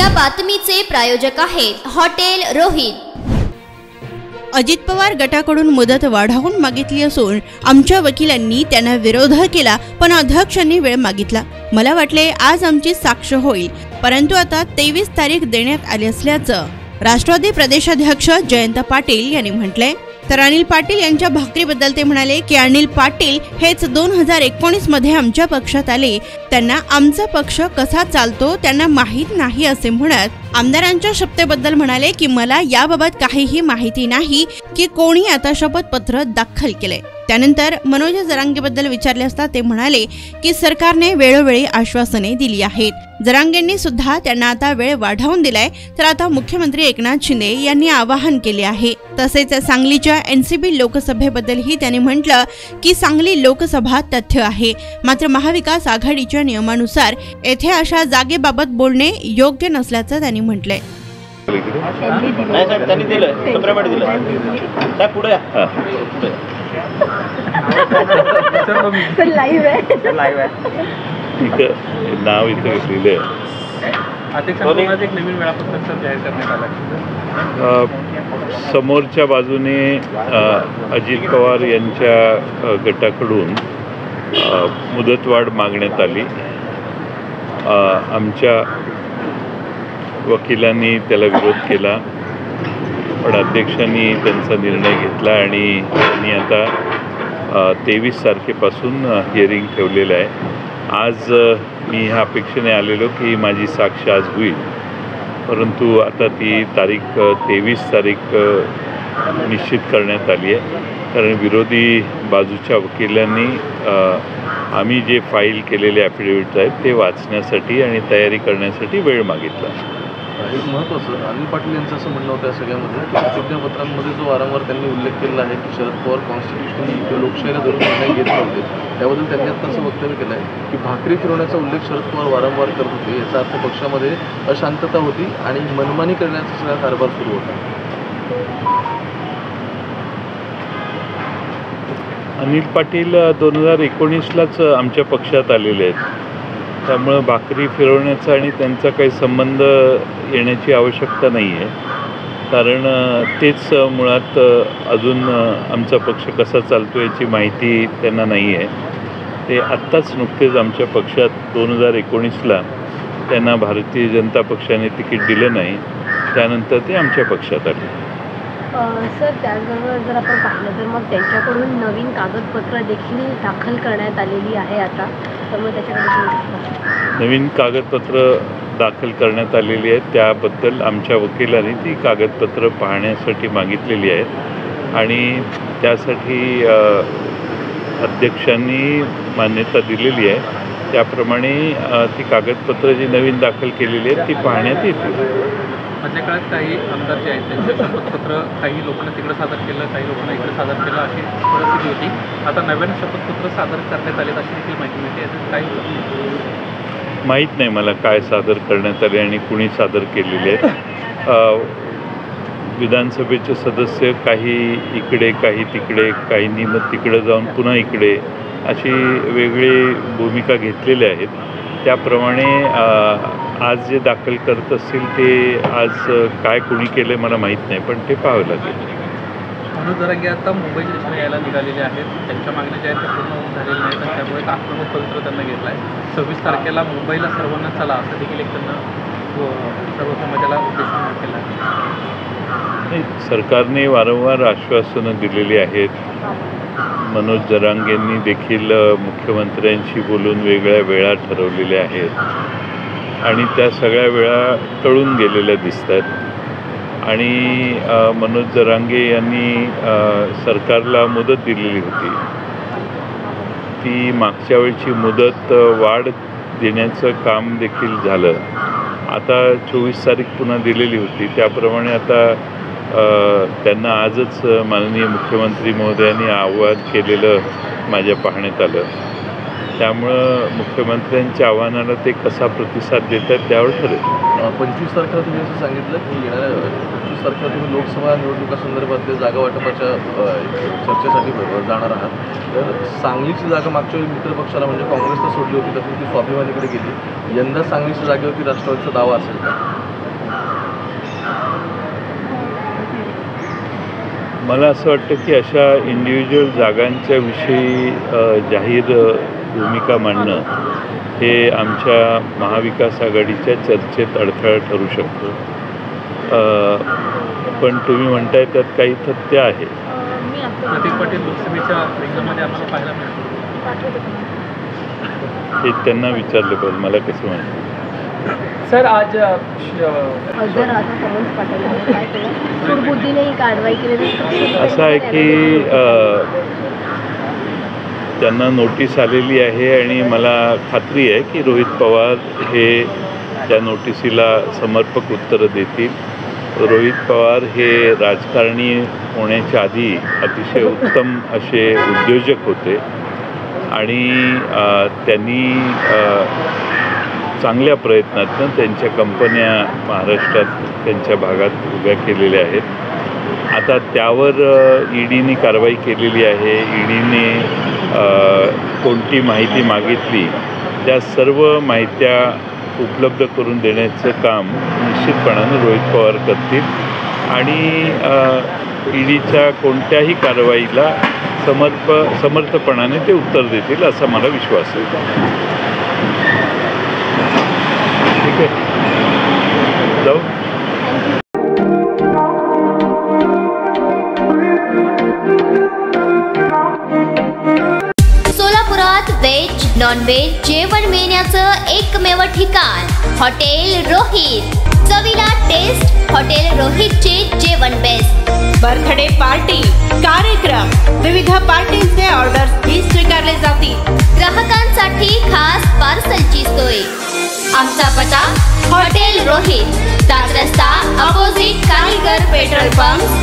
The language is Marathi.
या बातमीचे प्रायोजक आहेत हॉटेल रोहित। अजित पवार गटाकडून मुदत वाढवून मागितली असून आमच्या वकिलांनी त्यांना विरोध केला, पण अध्यक्षांनी वेळ मागितला। मला वाटले आज आमची साक्ष होईल, परंतु आता 23 तारीख देण्यात आली असल्याचं राष्ट्रवादी प्रदेशाध्यक्ष जयंत पाटील यांनी म्हटले। तर अनिल पाटील यांच्या भाकरीबद्दल ते म्हणाले की अनिल पाटील हेच 2019 मध्ये आमच्या पक्षात आले, त्यांना आमचा पक्ष कसा चालतो त्यांना माहीत नाही असे म्हणत आमदारांच्या शपथेबद्दल म्हणाले की मला याबाबत काहीही माहिती नाही की कोणी आता शपथपत्र दाखल केले। त्यानंतर मनोज जरांगेबद्दल विचारले असता ते म्हणाले की सरकारने वेळोवेळी आश्वासने दिली आहेत। जरांगेंनी सुद्धा त्यांना आता वेळ वाढवून दिलाय, तर आता मुख्यमंत्री एकनाथ शिंदे यांनी आवाहन केले आहे। तसेच सांगलीच्या एनसीबी लोकसभेबद्दलही त्यांनी म्हटलं की सांगली लोकसभा तथ्य आहे, मात्र महाविकास आघाडीच्या नियमानुसार येथे अशा जागेबाबत बोलणे योग्य नसल्याचं त्यांनी म्हटलंय। नाव इथे लिहिले समोरच्या बाजूने अजित पवार यांच्या गटाकडून मुदतवाढ मागण्यात आली। आमच्या वकिलांनी त्याला विरोध केला, पण अध्यक्षांनी त्यांचा निर्णय घेतला आणि त्यांनी आता 23 तारखेपासून हिअरिंग ठेवलेलं आहे। आज मी ह्या अपेक्षेने आलेलो की माझी साक्ष आज होईल, परंतु आता ती तारीख 23 तारीख निश्चित करण्यात आली आहे, कारण विरोधी बाजूच्या वकिलांनी आम्ही जे फाईल केलेले ॲफिडेविट आहेत ते वाचण्यासाठी आणि तयारी करण्यासाठी वेळ मागितला। एक महत्त्वाचं अनिल पाटील यांचं असं म्हणणं होतं या सगळ्यामध्ये की प्रतिज्ञापत्रांमध्ये जो वारंवार त्यांनी उल्लेख केला आहे की शरद पवार कॉन्स्टिट्यूशनली किंवा लोकशाहीला धरून निर्णय घेत नव्हते, त्याबद्दल त्यांनी आता असं वक्तव्य केलं आहे की भाकरी फिरवण्याचा उल्लेख शरद पवार वारंवार करत होते, याचा अर्थ पक्षामध्ये अशांतता होती आणि मनमानी करण्याचा सगळा कारभार सुरू होता। अनिल पाटील 2019लाच आमच्या पक्षात आलेले आहेत, त्यामुळं भाकरी फिरवण्याचा आणि त्यांचा काही संबंध येण्याची आवश्यकता नाही आहे, कारण तेच मुळात अजून आमचा पक्ष कसा चालतो याची माहिती त्यांना नाही आहे। ते आत्ताच नुकतेच आमच्या पक्षात 2019ला त्यांना भारतीय जनता पक्षाने तिकीट दिलं नाही, त्यानंतर ते आमच्या पक्षात आले। सर, त्याचबरोबर जर आपण पाहिलं तर मग त्यांच्याकडून नवीन कागदपत्र देखील दाखल करण्यात आलेली आहे आता, तर मग त्याच्याकडे नवीन कागदपत्र दाखल करण्यात आलेली आहेत, त्याबद्दल आमच्या वकिलांनी ती कागदपत्र पाहण्यासाठी मागितलेली आहेत आणि त्यासाठी अध्यक्षांनी मान्यता दिलेली आहे। त्याप्रमाणे ती कागदपत्र जी नवीन दाखल केलेली आहेत ती पाहण्यात येतील। मधल्या काळात काही आमदार जे आहेत त्यांचे शपथपत्र काही लोकांना तिकडे सादर केलं, काही लोकांना इकडे सादर केलं अशी परिस्थिती होती। आता नव्यानं शपथपत्र सादर करण्यात आले अशी देखील माहिती मिळते, याचं काही माहीत नाही मला काय सादर करण्यात आले आणि कुणी सादर केलेले आहेत। विधानसभेचे सदस्य काही इकडे काही तिकडे, काहींनी मग तिकडे जाऊन पुन्हा इकडे अशी वेगळी भूमिका घेतलेल्या आहेत। त्याप्रमाणे आज जे दाखल करत असतील ते आज काय कुणी केले मला माहीत नाही, पण ते पाहावं लागेल। मनोज जरांगे आता मुंबईच्या दिशेने यायला निघालेले आहेत, त्यांच्या मागण्या ज्या आहेत त्या पूर्ण होऊन झालेल्या नाहीत आणि त्यामुळे एक आक्रमक पवित्र त्यांना घेतला आहे। 26 तारखेला मुंबईला सर्वांना चला असं देखील एक त्यांना सर्व समाजाला उद्देशून केला आहे। सरकारने वारंवार आश्वासनं दिलेली आहेत। मनोज जरांगेंनी देखील मुख्यमंत्र्यांशी बोलून वेगळ्या वेळा ठरवलेल्या आहेत आणि त्या सगळ्या वेळा टळून गेलेल्या दिसतात आणि मनोज जरांगे यांनी सरकारला मुदत दिलेली होती, ती मागच्या वेळची मुदत वाढ देण्याचं काम देखील झालं। आता 24 तारीख पुन्हा दिलेली होती, त्याप्रमाणे आता त्यांना आजच माननीय मुख्यमंत्री महोदयांनी आवाहन केलेलं माझ्या पाहण्यात आलं, त्यामुळं मुख्यमंत्र्यांच्या आव्हानाला ते कसा प्रतिसाद देतात त्यावर ठरेल। 25 तारखेला तुम्ही असं सांगितलं की येणाऱ्या 25 तारखेला तुम्ही लोकसभा निवडणुकासंदर्भातल्या जागा वाटपाच्या चर्चेसाठी जाणार आहात, तर सांगलीची जागा मागच्या वेळी मित्र पक्षाला म्हणजे काँग्रेसला सोडली होती, तर ती स्वाभिमानीकडे गेली, यंदा सांगलीच्या जागेवरती राष्ट्रवादीचा दावा असेल का? मला असं वाटतं की अशा इंडिव्हिज्युअल जागांच्या विषयी जाहीर भूमिका मांडणं हे आमच्या महाविकास आघाडीच्या चर्चेत अडथळा ठरू शकतो. पण तुम्ही म्हणताय त्यात काही तथ्य आहे. प्रतीक पाटील लोकसभेच्या रिंगणामध्ये आम्हाला पाहायला मिळालं. हे त्यांना विचारलं पाहिजे, मला कसं माहिती. सर आज जर आता समज पाठवलं काय केलं सुरबुद्धीने ही कारवाई केली. असं आहे की त्यांना नोटीस आलेली आहे आणि मला खात्री आहे की रोहित पवार हे त्या नोटिसीला समर्पक उत्तरं देतील. रोहित पवार हे राजकारणी होण्याच्या आधी अतिशय उत्तम असे उद्योजक होते आणि त्यांनी चांगल्या प्रयत्नातून त्यांच्या कंपन्या महाराष्ट्रात त्यांच्या भागात उभ्या केलेल्या आहेत. आता त्यावर ईडीने कारवाई केलेली आहे. ईडीने कोणती माहिती मागितली त्या सर्व माहित्या उपलब्ध करून देण्याचं काम निश्चितपणानं रोहित पवार करतील आणि ईडीच्या कोणत्याही कारवाईला समर्थपणाने ते उत्तर देतील असा मला विश्वास आहे. ठीक आहे, जाऊ. सोलापुरात व्हेज नॉन व्हेज जेवण मिळण्याचं एकमेव ठिकाण हॉटेल रोहित. चवीला टेस्ट हॉटेल रोहितचे जेवण बेस्ट. बर्थडे पार्टी, कार्यक्रम, विविध पार्टींचे ऑर्डर्स स्वीकारले जातील. ग्राहकांसाठी खास पार्सलची सोय. आमचा पत्ता हॉटेल रोहित, 7 रस्ता अपोजिट कारीगर पेट्रोल पंप,